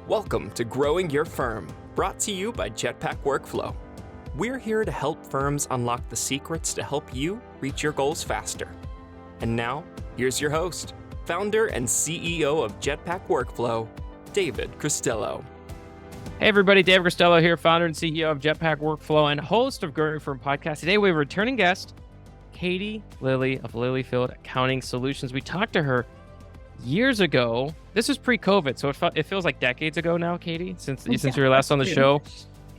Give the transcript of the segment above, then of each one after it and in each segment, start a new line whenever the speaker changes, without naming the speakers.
Welcome to Growing Your Firm, brought to you by Jetpack Workflow. We're here to help firms unlock the secrets to help you reach your goals faster. And now, here's your host, founder and CEO of Jetpack Workflow, David Cristello.
Hey everybody, David Cristello here, founder and CEO of Jetpack Workflow and host of Growing Your Firm podcast. Today we have a returning guest, Katie Lilly of Lillyfield Accounting Solutions. We talked to her years ago. This was pre-COVID, so it feels like decades ago now, Katie, since you were last on the show.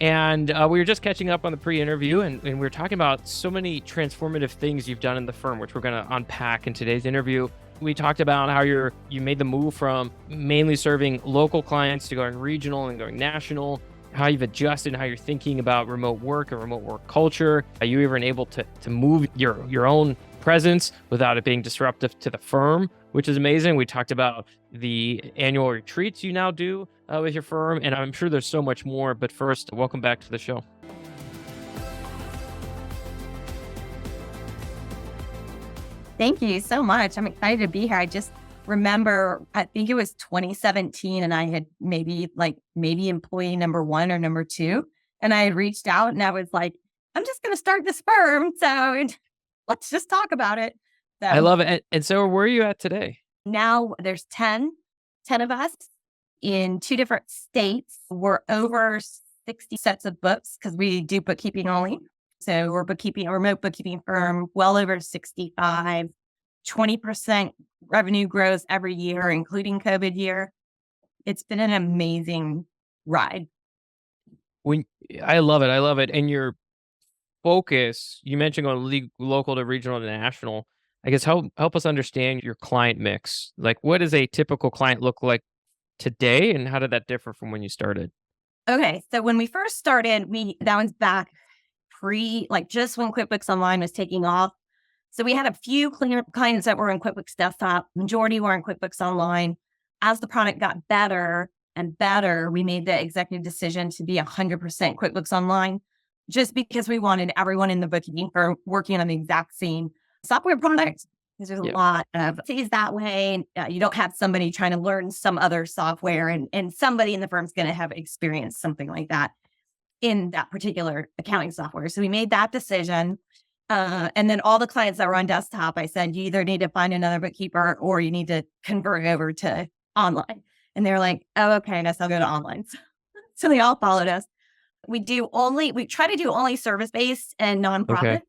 And we were just catching up on the pre-interview, and we were talking about so many transformative things you've done in the firm, which we're going to unpack in today's interview. We talked about how you made the move from mainly serving local clients to going regional and going national, how you've adjusted and how you're thinking about remote work and remote work culture. Are you even able to move your own presence without it being disruptive to the firm, which is amazing. We talked about the annual retreats you now do with your firm, and I'm sure there's so much more. But first, welcome back to the show.
Thank you so much. I'm excited to be here. I just remember, I think it was 2017, and I had maybe employee number 1 or number 2, and I had reached out and I was like, I'm just going to start this firm. So let's just talk about it. So,
I love it. And so where are you at today?
Now there's 10 of us in 2 different states. We're over 60 sets of books because we do bookkeeping only. So we're a remote bookkeeping firm, well over 65, 20% revenue growth every year, including COVID year. It's been an amazing ride.
I love it. And your focus, you mentioned going local to regional to national. I guess help us understand your client mix. Like, what does a typical client look like today, and how did that differ from when you started?
Okay, so when we first started, that was back just when QuickBooks Online was taking off. So we had a few clients that were in QuickBooks Desktop. Majority were in QuickBooks Online. As the product got better and better, we made the executive decision to be 100% QuickBooks Online, just because we wanted everyone in the bookkeeping firm working on the exact same software product, because there's a lot of things that way. You don't have somebody trying to learn some other software, and somebody in the firm's going to have experienced something like that in that particular accounting software. So we made that decision. And then all the clients that were on desktop, I said, you either need to find another bookkeeper or you need to convert over to online. And they're like, oh, okay, I guess I'll go to online. So they all followed us. We try to do only service-based and nonprofit.
Okay.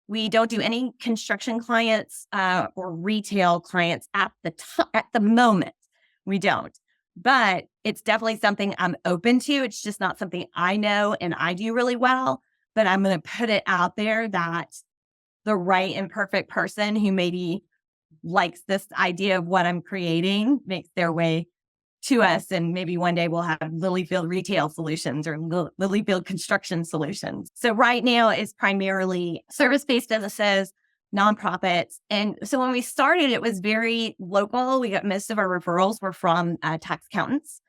We don't do any construction clients or retail clients at the moment. We don't. But it's definitely something I'm open to. It's just not something I know and I do really well. But I'm going to put it out there that the right and perfect person who maybe likes this idea of what I'm creating makes their way to us. And maybe one day we'll have Lillyfield Retail Solutions or Lillyfield Construction Solutions. So right now it's primarily service-based businesses, nonprofits. And so when we started, it was very local. We got most of our referrals were from tax accountants.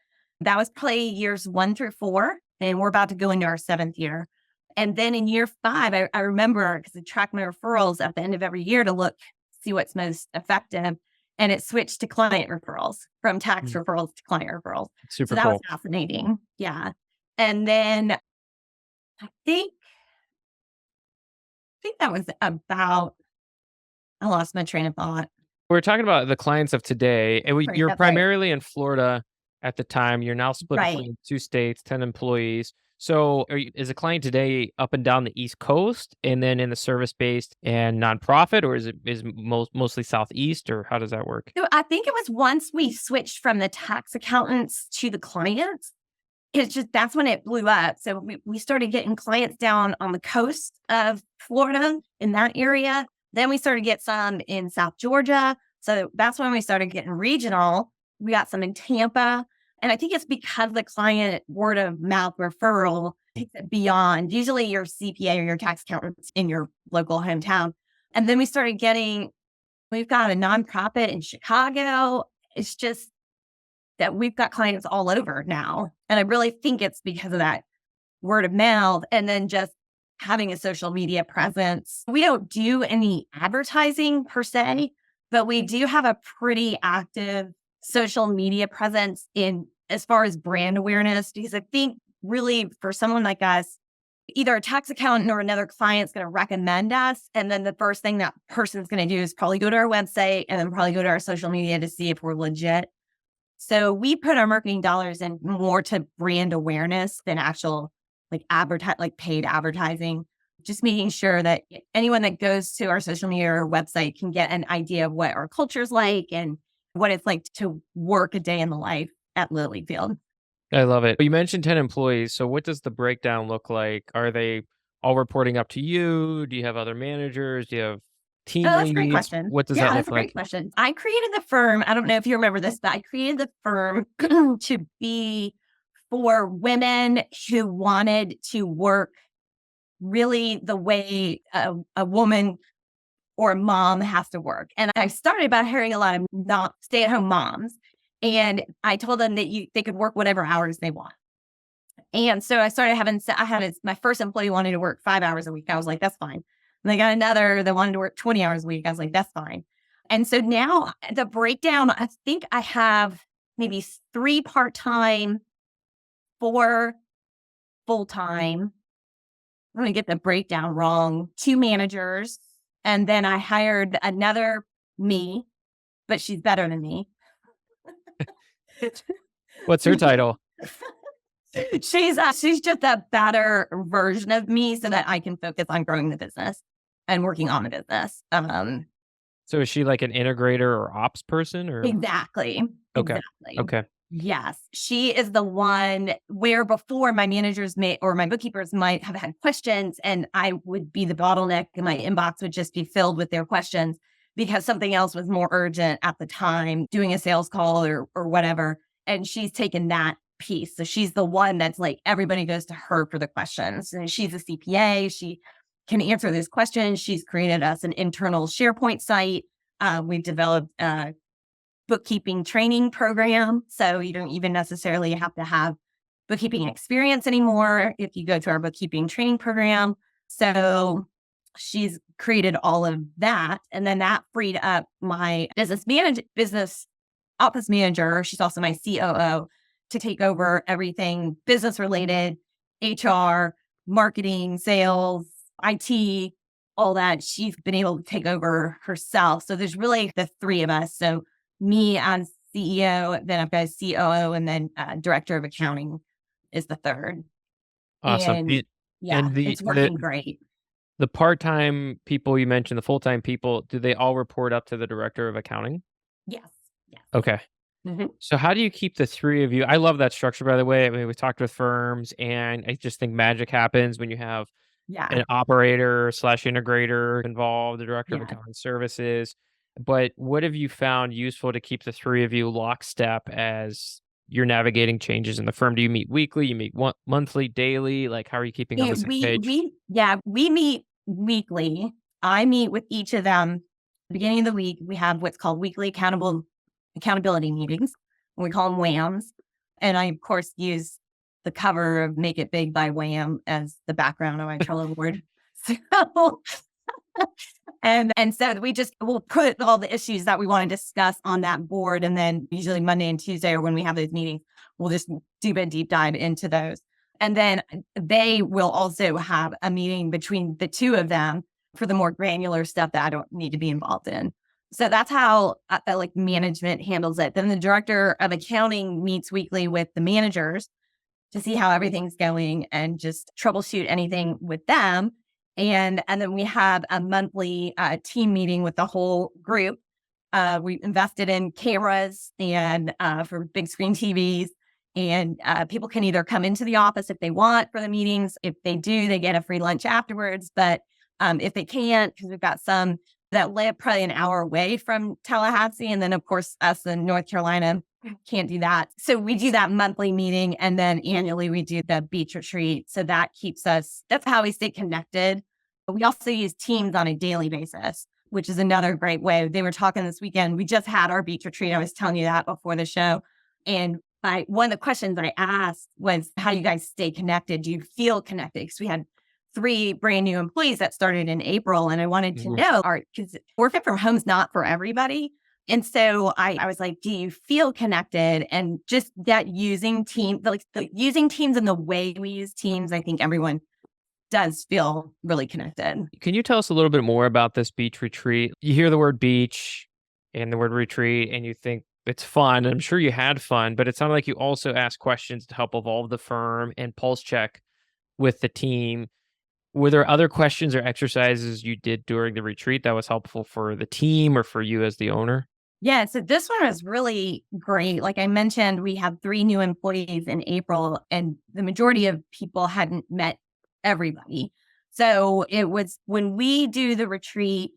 That was probably years 1 through 4. And we're about to go into our 7th year. And then in year 5, I remember, because I track my referrals at the end of every year to see what's most effective. And it switched to client referrals, from tax referrals to client referrals.
Super
so that
cool.
was fascinating. Yeah. And then I think that was about, I lost my train of thought.
We're talking about the clients of today, and you're primarily in Florida at the time. You're now split between 2 states, 10 employees. So is a client today up and down the East Coast, and then in the service-based and nonprofit, or is mostly Southeast, or how does that work?
So I think it was once we switched from the tax accountants to the clients, that's when it blew up. So we started getting clients down on the coast of Florida in that area. Then we started to get some in South Georgia. So that's when we started getting regional. We got some in Tampa. And I think it's because the client word of mouth referral takes it beyond usually your CPA or your tax accountant in your local hometown. And then we've got a nonprofit in Chicago. It's just that we've got clients all over now. And I really think it's because of that word of mouth and then just having a social media presence. We don't do any advertising per se, but we do have a pretty active social media presence in as far as brand awareness, because I think really for someone like us, either a tax accountant or another client's going to recommend us. And then the first thing that person's going to do is probably go to our website and then probably go to our social media to see if we're legit. So we put our marketing dollars in more to brand awareness than actual like paid advertising. Just making sure that anyone that goes to our social media or website can get an idea of what our culture's like and what it's like to work a day in the life at Lillyfield.
I love it. You mentioned 10 employees. So what does the breakdown look like? Are they all reporting up to you? Do you have other managers? Do you have team
Oh, that's a great
leads?
question.
What does
Yeah,
that
that's
look
a great
like?
question. I created the firm. I don't know if you remember this, but I created the firm to be for women who wanted to work really the way a woman or a mom has to work. And I started by hiring a lot of not stay-at-home moms. And I told them that they could work whatever hours they want. And so I started my first employee wanted to work 5 hours a week. I was like, that's fine. And I got another that wanted to work 20 hours a week. I was like, that's fine. And so now the breakdown, I think I have maybe 3 part-time, 4 full-time. I'm going to get the breakdown wrong. 2 managers. And then I hired another me, but she's better than me.
What's her title?
She's just a better version of me so that I can focus on growing the business and working on the business.
So is she like an integrator or ops person or?
Exactly.
Okay.
Exactly.
Okay.
Yes. She is the one where before my managers or my bookkeepers might have had questions and I would be the bottleneck and my inbox would just be filled with their questions because something else was more urgent at the time, doing a sales call or whatever. And she's taken that piece. So she's the one that's like, everybody goes to her for the questions. And she's a CPA. She can answer those questions. She's created us an internal SharePoint site. We've developed a bookkeeping training program. So you don't even necessarily have to have bookkeeping experience anymore if you go to our bookkeeping training program. So she's created all of that. And then that freed up my business office manager. She's also my COO to take over everything business related, HR, marketing, sales, IT, all that. She's been able to take over herself. So there's really the 3 of us. So me as CEO, then I've got a COO, and then director of accounting is the 3rd.
Awesome.
And yeah,
and
it's working great.
the part-time people you mentioned, the full-time people, do they all report up to the director of accounting?
Yes. Yes.
Okay.
Mhm.
So how do you keep the 3 of you? I love that structure, by the way. I mean, we talked with firms, and I just think magic happens when you have
Yeah.
an operator / integrator involved, the director of
Yeah.
accounting services. But what have you found useful to keep the 3 of you lockstep as you're navigating changes in the firm? Do you meet weekly? You meet monthly, daily? Like, how are you keeping on the same page?
We meet weekly. I meet with each of them. Beginning of the week, we have what's called weekly accountability meetings. And we call them WHAMs. And I, of course, use the cover of Make It Big by Wham as the background of my Trello board. So, and so we'll put all the issues that we want to discuss on that board. And then usually Monday and Tuesday, or when we have those meetings, we'll just do a deep dive into those. And then they will also have a meeting between the 2 of them for the more granular stuff that I don't need to be involved in. So that's how like management handles it. Then the director of accounting meets weekly with the managers to see how everything's going and just troubleshoot anything with them. And then we have a monthly team meeting with the whole group. We invested in cameras and for big screen TVs. And people can either come into the office if they want for the meetings. If they do, they get a free lunch afterwards. But if they can't, because we've got some that live probably an hour away from Tallahassee. And then, of course, us in North Carolina can't do that. So we do that monthly meeting. And then annually we do the beach retreat. So that's how we stay connected. But we also use Teams on a daily basis, which is another great way. They were talking this weekend. We just had our beach retreat. I was telling you that before the show. And one of the questions I asked was, how do you guys stay connected? Do you feel connected? Because we had 3 brand new employees that started in April. And I wanted to know, because working from home is not for everybody. And so I was like, do you feel connected? And just that using using teams and the way we use teams, I think everyone does feel really connected.
Can you tell us a little bit more about this beach retreat? You hear the word beach and the word retreat, and you think it's fun. I'm sure you had fun, but it sounded like you also asked questions to help evolve the firm and pulse check with the team. Were there other questions or exercises you did during the retreat that was helpful for the team or for you as the owner?
Yeah, so this one was really great. Like I mentioned, we have 3 new employees in April, and the majority of people hadn't met everybody. So it was when we do the retreat,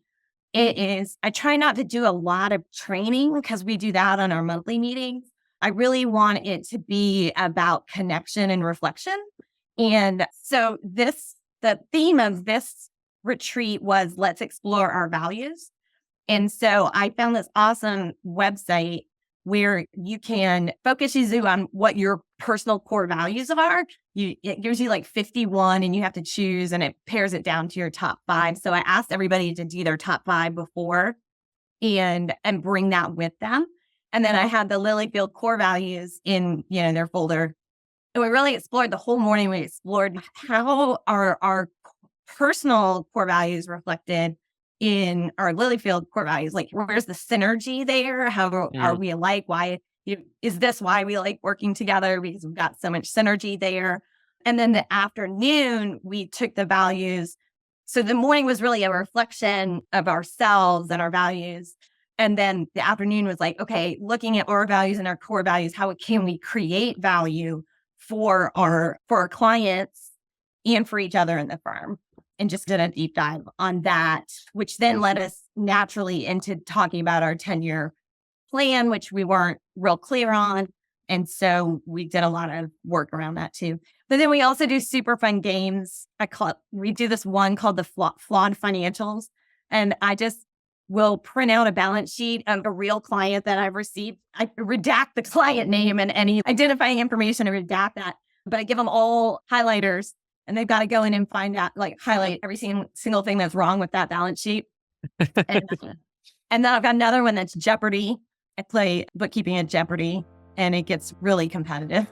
I try not to do a lot of training because we do that on our monthly meetings. I really want it to be about connection and reflection. And so the theme of this retreat was let's explore our values. And so I found this awesome website where you can focus you on what your personal core values are. It gives you like 51 and you have to choose, and it pairs it down to your top 5. So I asked everybody to do their top 5 before and bring that with them. And then I had the Lillyfield core values in, their folder. And we really explored the whole morning. We explored how our personal core values reflected in our Lillyfield core values. Like, where's the synergy there? How are we alike? Why is this why we like working together? Because we've got so much synergy there. And then the afternoon, we took the values. So the morning was really a reflection of ourselves and our values. And then the afternoon was like, okay, looking at our values and our core values, how can we create value for our clients and for each other in the firm? And just did a deep dive on that, which then led us naturally into talking about our 10-year plan, which we weren't real clear on. And so we did a lot of work around that too. But then we also do super fun games. We do this one called the Flawed Financials. And I just will print out a balance sheet of a real client that I've received. I redact the client name and any identifying information and redact that. But I give them all highlighters. And they've got to go in and find out, highlight every single thing that's wrong with that balance sheet. And then I've got another one that's Jeopardy. I play bookkeeping at Jeopardy, and it gets really competitive.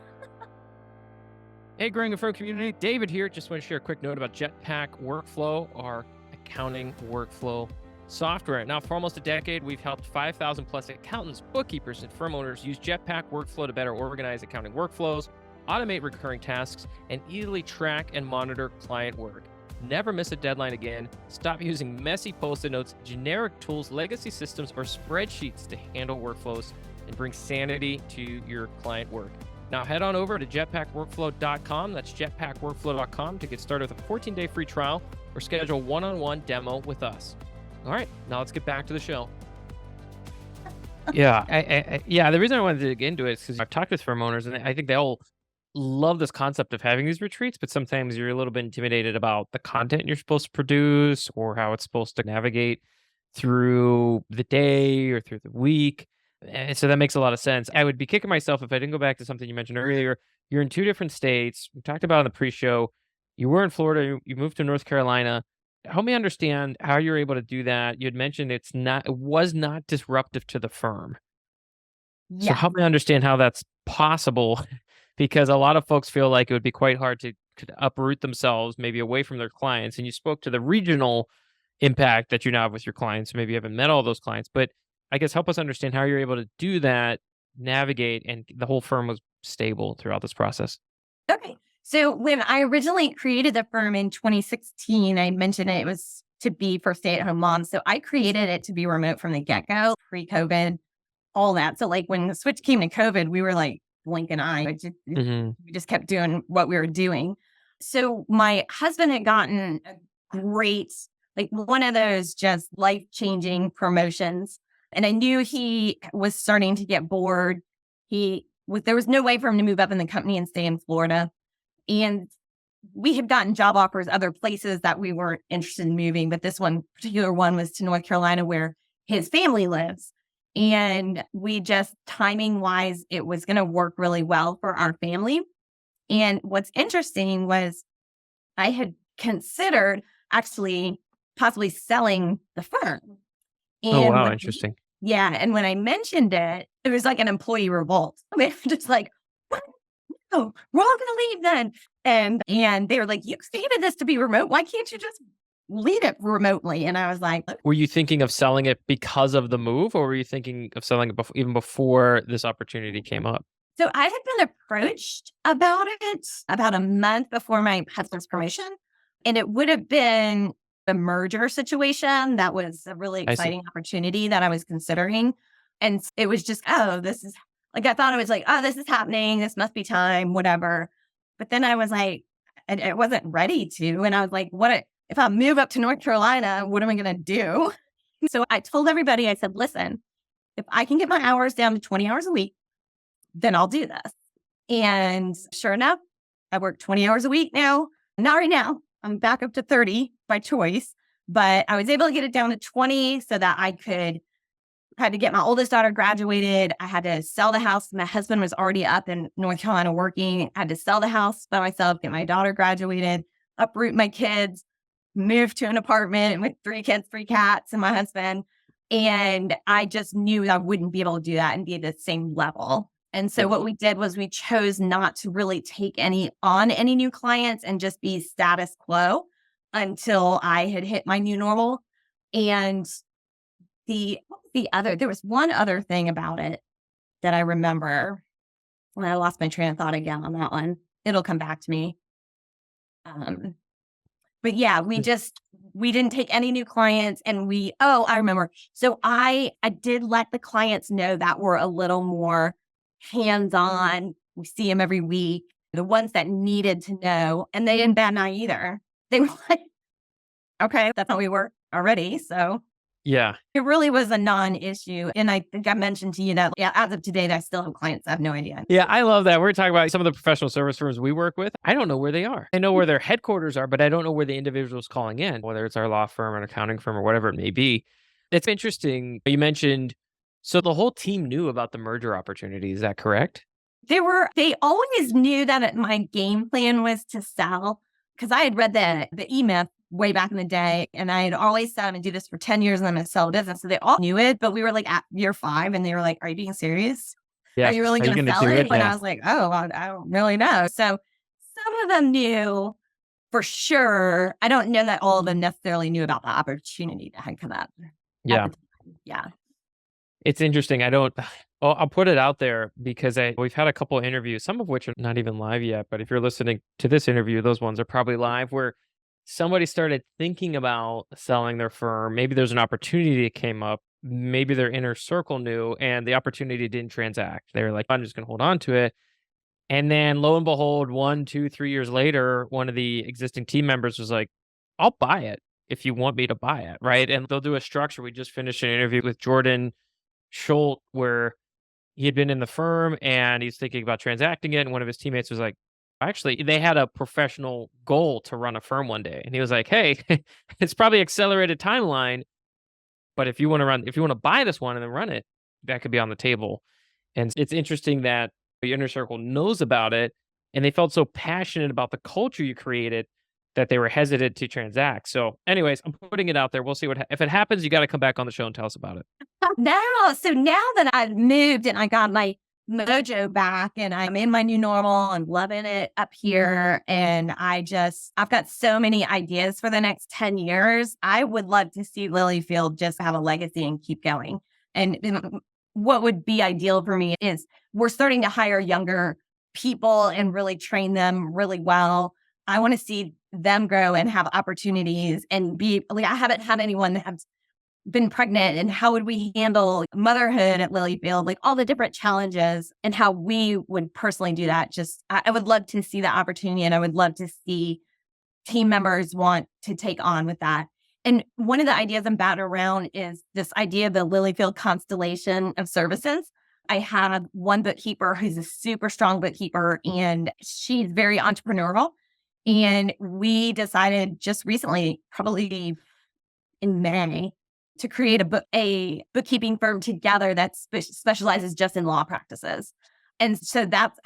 Hey, growing a firm community, David here. Just want to share a quick note about Jetpack Workflow, our accounting workflow software. Now, for almost a decade, we've helped 5,000 plus accountants, bookkeepers, and firm owners use Jetpack Workflow to better organize accounting workflows, automate recurring tasks, and easily track and monitor client work. Never miss a deadline again. Stop using messy Post-it notes, generic tools, legacy systems, or spreadsheets to handle workflows and bring sanity to your client work. Now head on over to jetpackworkflow.com. That's jetpackworkflow.com to get started with a 14-day free trial or schedule a one-on-one demo with us. All right, now let's get back to the show. Yeah, the reason I wanted to get into it is because I've talked with firm owners, and I think they all love this concept of having these retreats, but sometimes you're a little bit intimidated about the content you're supposed to produce or how it's supposed to navigate through the day or through the week. And so that makes a lot of sense. I would be kicking myself if I didn't go back to something you mentioned earlier. You're in 2 different states. We talked about it on the pre-show. You were in Florida. You moved to North Carolina. Help me understand how you're able to do that. You had mentioned it was not disruptive to the firm.
Yeah.
So help me understand how that's possible, because a lot of folks feel like it would be quite hard to uproot themselves maybe away from their clients. And you spoke to the regional impact that you now have with your clients. Maybe you haven't met all those clients, but I guess help us understand how you're able to do that, navigate, and the whole firm was stable throughout this process.
Okay. So when I originally created the firm in 2016, I mentioned it was to be for stay-at-home moms. So I created it to be remote from the get-go, pre-COVID, all that. So when the switch came to COVID, we were like blink an eye. We just kept doing what we were doing. So my husband had gotten a great, one of those just life-changing promotions. And I knew he was starting to get bored. There was no way for him to move up in the company and stay in Florida. And we had gotten job offers other places that we weren't interested in moving. But this particular one was to North Carolina, where his family lives. And we just, timing wise, it was going to work really well for our family. And what's interesting was I had considered actually possibly selling the firm. And
oh, wow. Interesting.
Yeah. And when I mentioned it, it was like an employee revolt. I mean, just like, what? No, we're all going to leave then. And they were like, you stated this to be remote. Why can't you just lead it remotely? And I was like,
Were you thinking of selling it because of the move, or were you thinking of selling it even before this opportunity came up?
so I had been approached about it about a month before my husband's promotion. And it would have been a merger situation. That was a really
I see.
exciting opportunity that I was considering. And it was just, oh, this is like, I thought it was like, oh, this is happening. This must be time, whatever. But then I was like, I wasn't ready to. And I was like, if I move up to North Carolina, what am I going to do? So I told everybody, I said, listen, if I can get my hours down to 20 hours a week, then I'll do this. And sure enough, I work 20 hours a week now. Not right now. I'm back up to 30 by choice, but I was able to get it down to 20 so that had to get my oldest daughter graduated. I had to sell the house. My husband was already up in North Carolina working. I had to sell the house by myself, get my daughter graduated, uproot my kids, move to an apartment with 3 kids, 3 cats, and my husband. And I just knew I wouldn't be able to do that and be at the same level. And so what we did was we chose not to really take any new clients and just be status quo until I had hit my new normal. And there was one other thing about it that I remember when I lost my train of thought again on that one. It'll come back to me. But yeah, we didn't take any new clients and I remember. So I did let the clients know that were a little more hands-on. We see them every week. The ones that needed to know, and they didn't bat an eye either. They were like, okay, that's how we work already. So
Yeah.
it really was a non-issue. And I think I mentioned to you that, yeah, as of today, I still have clients that have no idea.
Yeah, I love that. We're talking about some of the professional service firms we work with. I don't know where they are. I know where their headquarters are, but I don't know where the individual's calling in, whether it's our law firm, an accounting firm, or whatever it may be. It's interesting. You mentioned, so the whole team knew about the merger opportunity. Is that correct?
They always knew that my game plan was to sell, because I had read the E-Myth way back in the day. And I had always said, I'm going to do this for 10 years and I'm going to sell a business. So they all knew it, but we were like at year 5 and they were like, are you being serious?
Yeah.
Are you really going to sell
do
it? And
Yeah.
I was like, oh, I don't really know. So some of them knew for sure. I don't know that all of them necessarily knew about the opportunity that had come up.
Yeah.
Yeah.
It's interesting. I'll put it out there because we've had a couple of interviews, some of which are not even live yet. But if you're listening to this interview, those ones are probably live, where somebody started thinking about selling their firm. Maybe there's an opportunity that came up. Maybe their inner circle knew, and the opportunity didn't transact. They were like, I'm just going to hold on to it. And then lo and behold, 1, 2, 3 years later, one of the existing team members was like, I'll buy it if you want me to buy it. Right. And they'll do a structure. We just finished an interview with Jordan Schultz where he had been in the firm and he's thinking about transacting it. And one of his teammates was like, actually, they had a professional goal to run a firm one day. And he was like, hey, it's probably accelerated timeline, but if you want to buy this one and then run it, that could be on the table. And it's interesting that the inner circle knows about it and they felt so passionate about the culture you created that they were hesitant to transact. So anyways, I'm putting it out there. We'll see if it happens, you got to come back on the show and tell us about it.
So now that I've moved and I got my mojo back and I'm in my new normal, I'm loving it up here. And I've got so many ideas for the next 10 years. I would love to see Lillyfield just have a legacy and keep going. And what would be ideal for me is we're starting to hire younger people and really train them really well. I want to see them grow and have opportunities and be like, I haven't had anyone that has been pregnant, and how would we handle motherhood at Lillyfield, like all the different challenges and how we would personally do that. I would love to see the opportunity, and I would love to see team members want to take on with that. And one of the ideas I'm batting around is this idea of the Lillyfield constellation of services. I have one bookkeeper who's a super strong bookkeeper, and she's very entrepreneurial. And we decided just recently, probably in May, to create a bookkeeping firm together that specializes just in law practices. And so that's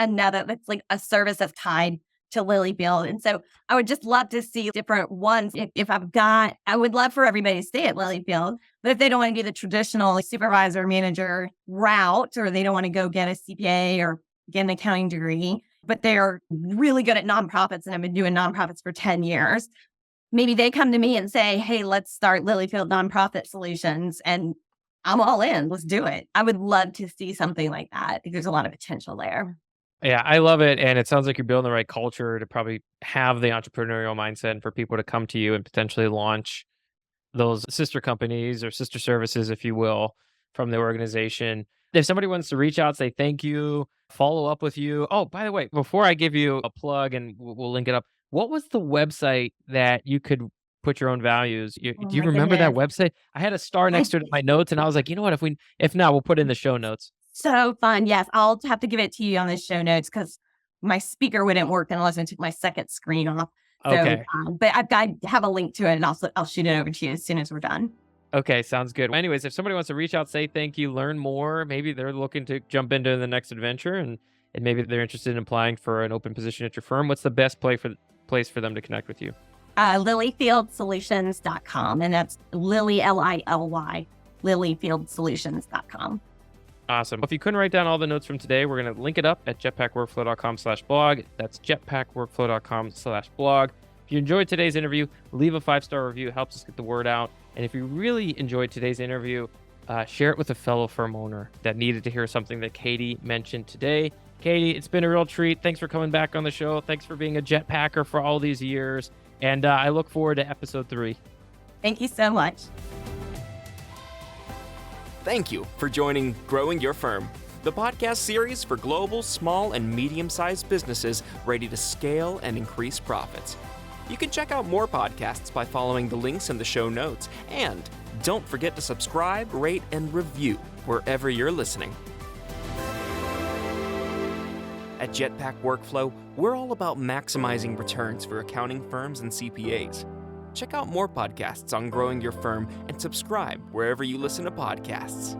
like a service that's tied to Lillyfield. And so I would just love to see different ones. If I would love for everybody to stay at Lillyfield, but if they don't want to do the traditional supervisor manager route, or they don't want to go get a CPA or get an accounting degree, but they're really good at nonprofits and have been doing nonprofits for 10 years, maybe they come to me and say, hey, let's start Lillyfield Nonprofit Solutions, and I'm all in. Let's do it. I would love to see something like that. I think there's a lot of potential there.
Yeah, I love it. And it sounds like you're building the right culture to probably have the entrepreneurial mindset and for people to come to you and potentially launch those sister companies or sister services, if you will, from the organization. If somebody wants to reach out, say thank you, follow up with you. Oh, by the way, before I give you a plug and we'll link it up, what was the website that you could put your own values? Do
Oh
you
my
remember that
goodness.
website? I had a star next to it in my notes, and I was like, you know what? If not, we'll put it in the show notes.
So fun. Yes, I'll have to give it to you on the show notes because my speaker wouldn't work unless I took my second screen off. So,
Okay.
but I have a link to it, and I'll shoot it over to you as soon as we're done.
Okay, sounds good. Anyways, if somebody wants to reach out, say thank you, learn more, maybe they're looking to jump into the next adventure and maybe they're interested in applying for an open position at your firm, what's the best place for them to connect with you?
Lillyfieldsolutions.com, and that's Lilly, Lilly, Lillyfieldsolutions.com.
Awesome. If you couldn't write down all the notes from today, we're going to link it up at jetpackworkflow.com/blog. That's jetpackworkflow.com/blog. If you enjoyed today's interview, leave a 5-star review. It helps us get the word out. And if you really enjoyed today's interview, share it with a fellow firm owner that needed to hear something that Katie mentioned today. Katie, it's been a real treat. Thanks for coming back on the show. Thanks for being a Jetpacker for all these years. And I look forward to episode 3.
Thank you so much.
Thank you for joining Growing Your Firm, the podcast series for global, small, and medium-sized businesses ready to scale and increase profits. You can check out more podcasts by following the links in the show notes. And don't forget to subscribe, rate, and review wherever you're listening. At Jetpack Workflow, we're all about maximizing returns for accounting firms and CPAs. Check out more podcasts on growing your firm and subscribe wherever you listen to podcasts.